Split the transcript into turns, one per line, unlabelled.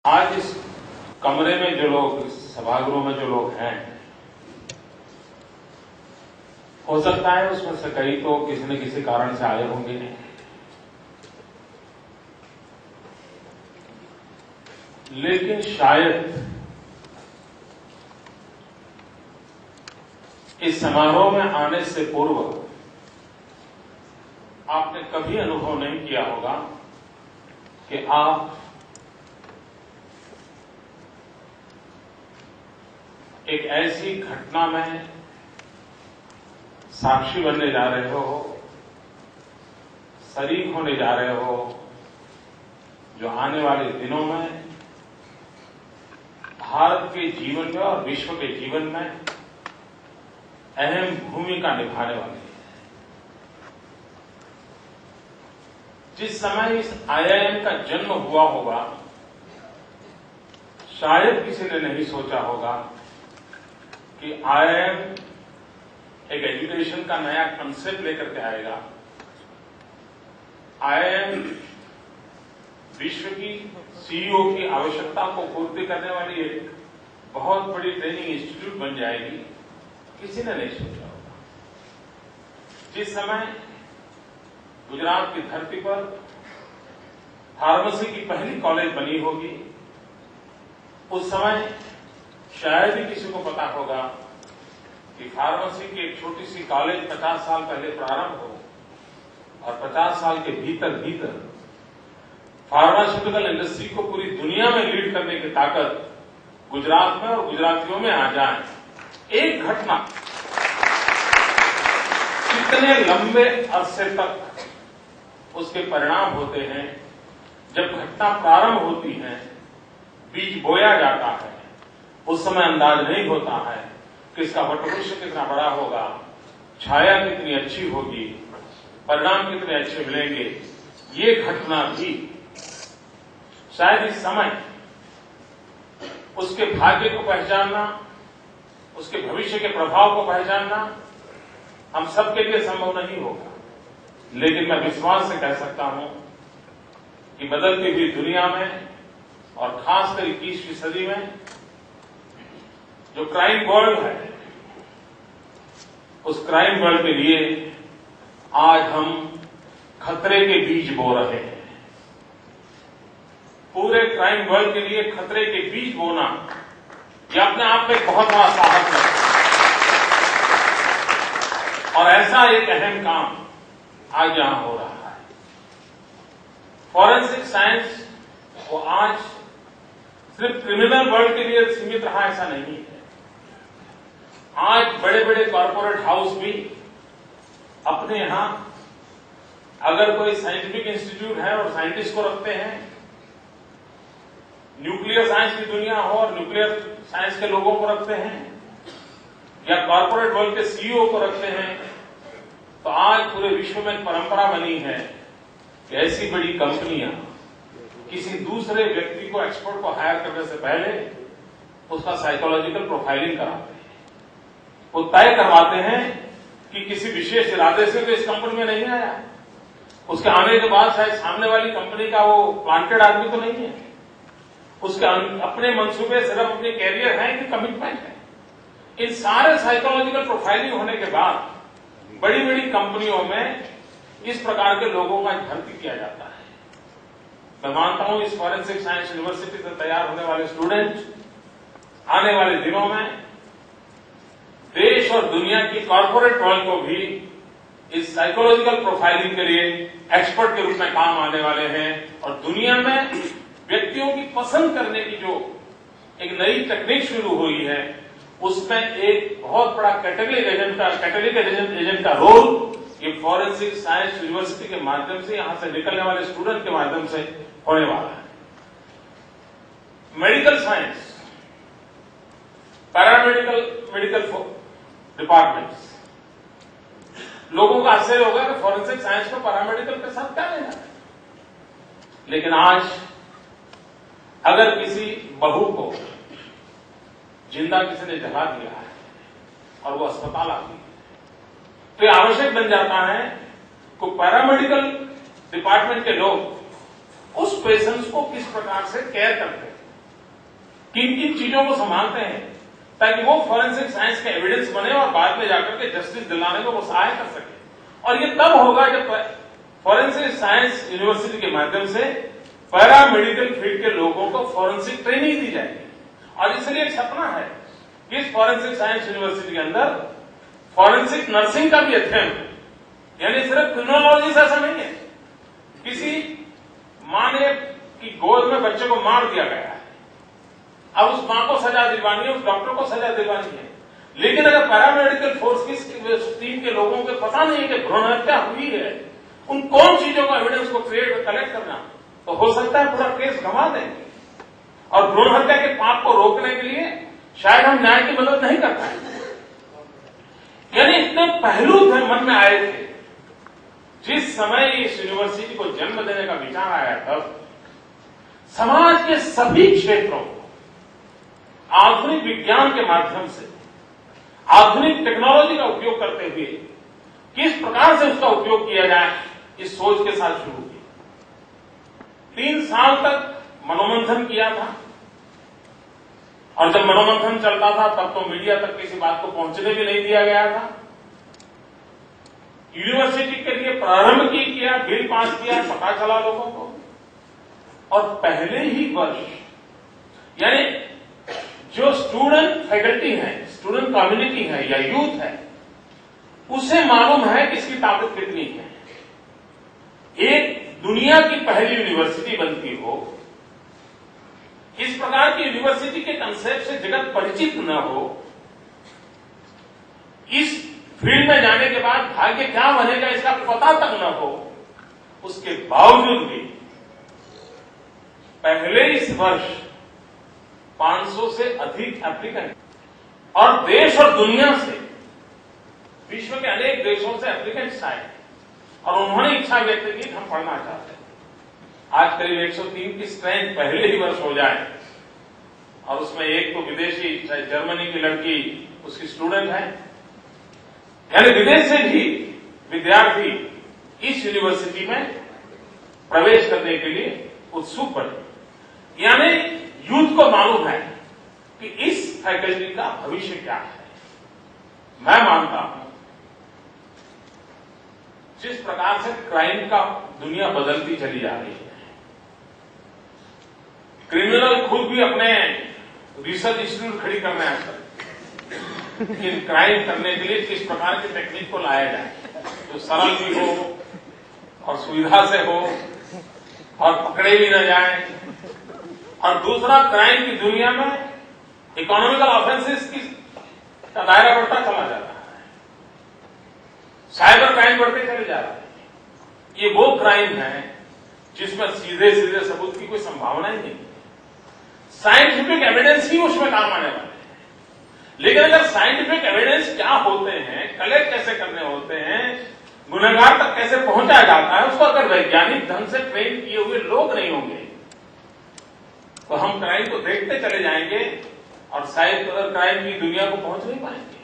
आज इस कमरे में जो लोग, सभागृह में जो लोग हैं, हो सकता है उसमें से कई तो किसी न किसी कारण से आए होंगे, लेकिन शायद इस समारोह में आने से पूर्व आपने कभी अनुभव नहीं किया होगा कि आप एक ऐसी घटना में साक्षी बनने जा रहे हो, शरीक होने जा रहे हो, जो आने वाले दिनों में भारत के जीवन में और विश्व के जीवन में अहम भूमिका निभाने वाली है। जिस समय इस आईआईएम का जन्म हुआ होगा, शायद किसी ने नहीं सोचा होगा कि आईआईएम एक एजुकेशन का नया कंसेप्ट लेकर के आएगा। आईआईएम विश्व की सीईओ की आवश्यकता को पूर्ति करने वाली एक बहुत बड़ी ट्रेनिंग इंस्टीट्यूट बन जाएगी, किसी ने नहीं सोचा होगा। जिस समय गुजरात की धरती पर फार्मेसी की पहली कॉलेज बनी होगी, उस समय शायद ही किसी को पता होगा कि फार्मेसी की एक छोटी सी कॉलेज 50 साल पहले प्रारंभ हो और 50 साल के भीतर भीतर फार्मास्यूटिकल इंडस्ट्री को पूरी दुनिया में लीड करने की ताकत गुजरात में और गुजरातियों में आ जाए। एक घटना कितने लंबे अरसे तक उसके परिणाम होते हैं। जब घटना प्रारंभ होती है, बीज बोया जाता है, उस समय अंदाज नहीं होता है कि इसका वटवृक्ष कितना बड़ा होगा, छाया कितनी अच्छी होगी, परिणाम कितने अच्छे मिलेंगे। ये घटना भी शायद इस समय उसके भाग्य को पहचानना, उसके भविष्य के प्रभाव को पहचानना हम सबके लिए संभव नहीं होगा। लेकिन मैं विश्वास से कह सकता हूं कि बदलती हुई दुनिया में और खासकर 21वीं सदी में जो क्राइम वर्ल्ड है, उस क्राइम वर्ल्ड के लिए आज हम खतरे के बीज बो रहे हैं। पूरे क्राइम वर्ल्ड के लिए खतरे के बीज बोना, यह अपने आप में बहुत बड़ा साहस है। और ऐसा एक अहम काम आज यहां हो रहा है। फॉरेंसिक साइंस वो आज सिर्फ क्रिमिनल वर्ल्ड के लिए सीमित रहा, ऐसा नहीं है। आज बड़े बड़े कॉर्पोरेट हाउस भी अपने यहां अगर कोई साइंटिफिक इंस्टीट्यूट है और साइंटिस्ट को रखते हैं, न्यूक्लियर साइंस की दुनिया हो और न्यूक्लियर साइंस के लोगों को रखते हैं, या कॉर्पोरेट वर्ल्ड के सीईओ को रखते हैं, तो आज पूरे विश्व में एक परंपरा बनी है कि ऐसी बड़ी कंपनियां किसी दूसरे व्यक्ति को, एक्सपर्ट को हायर करने से पहले उसका साइकोलॉजिकल प्रोफाइलिंग कराते हैं। वो तय करवाते हैं कि किसी विशेष इरादे से तो इस कंपनी में नहीं आया, उसके आने के बाद शायद सामने वाली कंपनी का वो प्लांटेड आदमी तो नहीं है, उसके अपने मंसूबे सिर्फ अपने कैरियर है कि कमिटमेंट है। इन सारे साइकोलॉजिकल प्रोफाइलिंग होने के बाद बड़ी बड़ी कंपनियों में इस प्रकार के लोगों का भर्ती किया जाता है। मैं मानता हूं इस फॉरेंसिक साइंस यूनिवर्सिटी से तैयार होने वाले स्टूडेंट आने वाले दिनों में देश और दुनिया की कॉर्पोरेट वर्ल्ड को भी इस साइकोलॉजिकल प्रोफाइलिंग के लिए एक्सपर्ट के रूप में काम आने वाले हैं। और दुनिया में व्यक्तियों की पसंद करने की जो एक नई तकनीक शुरू हुई है, उसमें एक बहुत बड़ा कैटेलिक एजेंट का रोल ये फॉरेंसिक साइंस यूनिवर्सिटी के माध्यम से, यहां से निकलने वाले स्टूडेंट के माध्यम से होने वाला है। मेडिकल साइंस, मेडिकल डिपार्टमेंट्स, लोगों का आश्चर्य होगा कि फॉरेंसिक साइंस को पैरामेडिकल के साथ क्या लेना है। लेकिन आज अगर किसी बहू को जिंदा किसी ने जला दिया है और वो अस्पताल आती है, तो यह आवश्यक बन जाता है कि पैरामेडिकल डिपार्टमेंट के लोग उस पेशेंट्स को किस प्रकार से केयर करते हैं। किन किन चीजों को संभालते हैं ताकि वो फॉरेंसिक साइंस का एविडेंस बने और बाद में जाकर के जस्टिस दिलाने को वो सहाय कर सके। और ये तब होगा जब फॉरेंसिक साइंस यूनिवर्सिटी के माध्यम से पैरामेडिकल फील्ड के लोगों को फॉरेंसिक ट्रेनिंग दी जाएगी। और इसलिए एक सपना है कि इस फॉरेंसिक साइंस यूनिवर्सिटी के अंदर फॉरेंसिक नर्सिंग का भी अध्ययन हो। यानी सिर्फ क्रिमिनोलॉजी से ऐसा नहीं है, किसी मां ने की गोद में बच्चे को मार दिया गया है, अब उस मां को सजा दिलवानी है, उस डॉक्टर को सजा दिलवानी है, लेकिन अगर पैरामेडिकल फोर्स की टीम के लोगों को पता नहीं है कि भ्रूण हत्या हुई है, उन कौन चीजों का एविडेंस को कलेक्ट करना, तो हो सकता है पूरा केस गंवा देंगे। और भ्रूण हत्या के पाप को रोकने के लिए शायद हम न्याय की मदद नहीं कर पाएंगे। यानी इतने पहलू मन में आए थे। जिस समय इस यूनिवर्सिटी को जन्म देने का विचार आया, तब समाज के सभी क्षेत्रों को आधुनिक विज्ञान के माध्यम से, आधुनिक टेक्नोलॉजी का उपयोग करते हुए किस प्रकार से उसका उपयोग किया जाए, इस सोच के साथ शुरू किया। 3 साल तक मनोमंथन किया था, और जब मनोमंथन चलता था तब तो मीडिया तक किसी बात को पहुंचने भी नहीं दिया गया था। यूनिवर्सिटी के लिए प्रारंभ किया, बिल पास किया, पता चला लोगों को, और पहले ही वर्ष यानी जो स्टूडेंट फैकल्टी है, स्टूडेंट कम्युनिटी है या यूथ है, उसे मालूम है कि इसकी ताकत कितनी है। एक दुनिया की पहली यूनिवर्सिटी बनती हो, इस प्रकार की यूनिवर्सिटी के कंसेप्ट से जगत परिचित न हो, इस फील्ड में जाने के बाद भाग्य क्या बनेगा इसका पता तक न हो, उसके बावजूद भी पहले इस वर्ष 500 से अधिक एप्लीकेंट, और देश और दुनिया से, विश्व के अनेक देशों से एप्लीकेंट्स आए और उन्होंने इच्छा व्यक्त की कि हम पढ़ना चाहते हैं। आज करीब 103 की स्ट्रेंथ पहले ही वर्ष हो जाए, और उसमें एक तो विदेशी, चाहे जर्मनी की लड़की उसकी स्टूडेंट है, यानी विदेश से भी विद्यार्थी इस यूनिवर्सिटी में प्रवेश करने के लिए उत्सुक बने। यानी यूथ को मालूम है कि इस फैकल्टी का भविष्य क्या है। मैं मानता हूं जिस प्रकार से क्राइम का दुनिया बदलती चली जा रही है, क्रिमिनल खुद भी अपने रिसर्च इंस्टीट्यूट खड़ी कर रहे हैं कि क्राइम करने के लिए किस प्रकार की टेक्निक को लाया जाए जो सरल भी हो और सुविधा से हो और पकड़े भी न जाए। और दूसरा, क्राइम की दुनिया में इकोनॉमिकल ऑफेंसेस का दायरा बढ़ता चला जाता है, साइबर क्राइम बढ़ते चले जा रहे हैं। ये वो क्राइम है जिसमें सीधे सीधे सबूत की कोई संभावना ही नहीं, साइंटिफिक एविडेंस ही उसमें काम आने वाले हैं। लेकिन अगर साइंटिफिक एविडेंस क्या होते हैं, कलेक्ट कैसे करने होते हैं, गुनहगार तक कैसे पहुंचाया जाता है, उसको अगर वैज्ञानिक ढंग से ट्रेन किए हुए लोग नहीं होंगे, तो हम क्राइम को देखते चले जाएंगे और साइबर क्राइम की दुनिया को पहुंच नहीं पाएंगे।